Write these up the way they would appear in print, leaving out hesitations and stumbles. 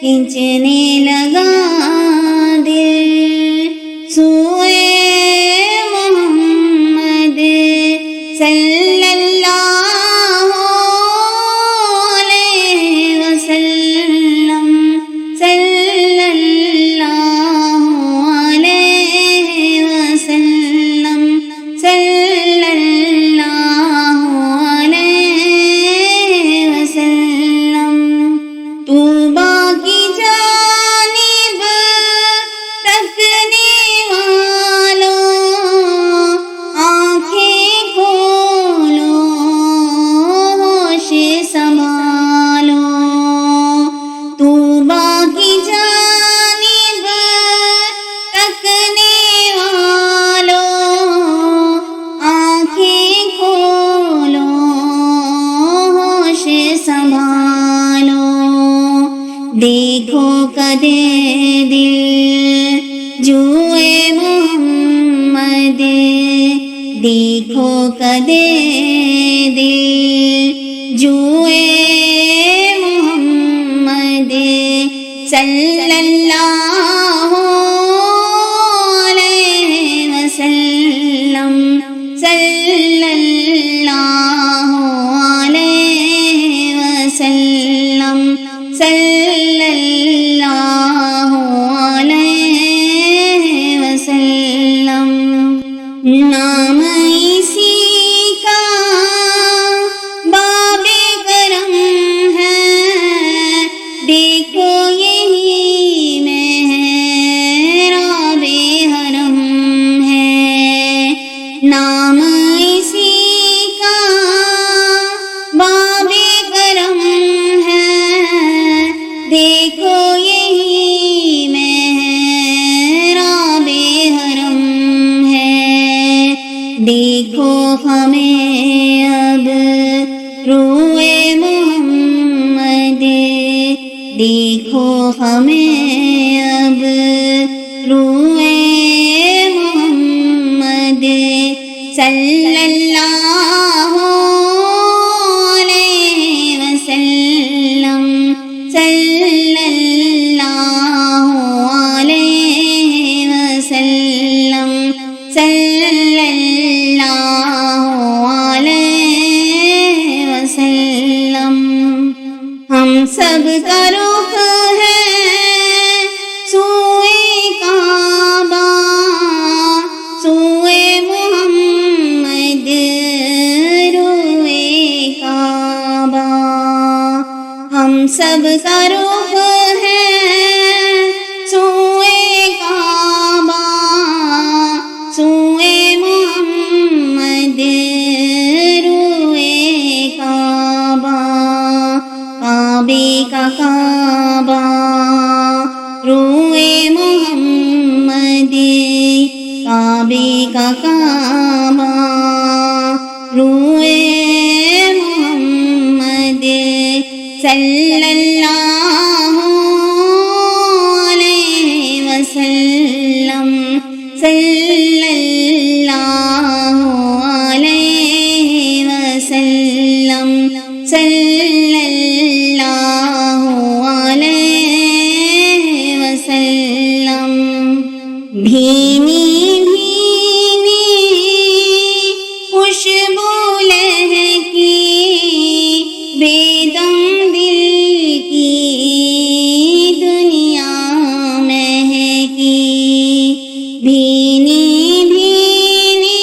खींचने लगा दिल सूए मोहम्मद सल्लल्लाहु अलैहि वसल्लम सल्लल्लाहु अलैहि वसल्लम सल्लल्लाहु अलैहि वसल्लम। तूबा की जानिब तकने वालों आंखें खोलो होश संभालो। तूबा की जानिब तकने वालों आंखें खोलो होश संभालो। देखो कदे दिल जुए मोहम्मद देखो कदे दिल जुए मोहम्मद सल्लल्लाहु अलैहि वसल्लम सल्लल्लाहु अलैहि वसल्लम सल्लल्लाहु अलैहि वसल्लम। नाम इसी का बाबे करम है देखो यही मेहराबे हरम है। नाम इसी का बाबे करम है देखो यही मेहराबे हरम है। देखो हमें अब रूए मोहम्मद देखो हमें अब रूए मोहम्मद सल्लल्लाहु अलैहि वसल्लम सल्लल्लाहु अलैहि वसल्लम सल्लल्लाहु अलैहि वसल्लम। हम सब का रुख है सूए काबा सूए मोहम्मद रूए काबा। हम सब का रुख है सूए काबा सूए मोहम्मद रूए काबा। काबे का काबा रूए मोहम्मद काबे का काबा रूए मोहम्मद सल्लल्लाहु अलैहि वसल्लम सल्लल्लाहु अलैहि वसल्लम सल्लल्लाहु अलैहि वसल्लम। भीनी भीनी खुशबू लहकी बेदम दिल की दुनिया महकी। भीनी भीनी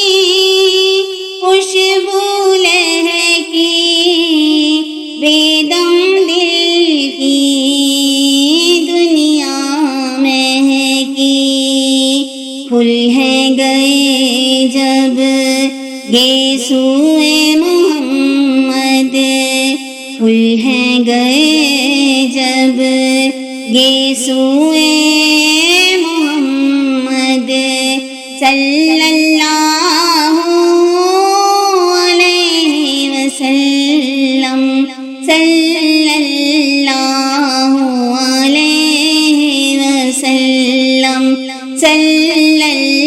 खुशबू लहकी बेदम दिल की दुनिया महकी। फूल हैं गए जब गेसूए मोहम्मद फूल हैं गए जब गेसूए मोहम्मद सल्लल्लाहु अलैहि वसल्लम सल्लल्लाहु अलैहि वसल्लम सल्लल्लाहु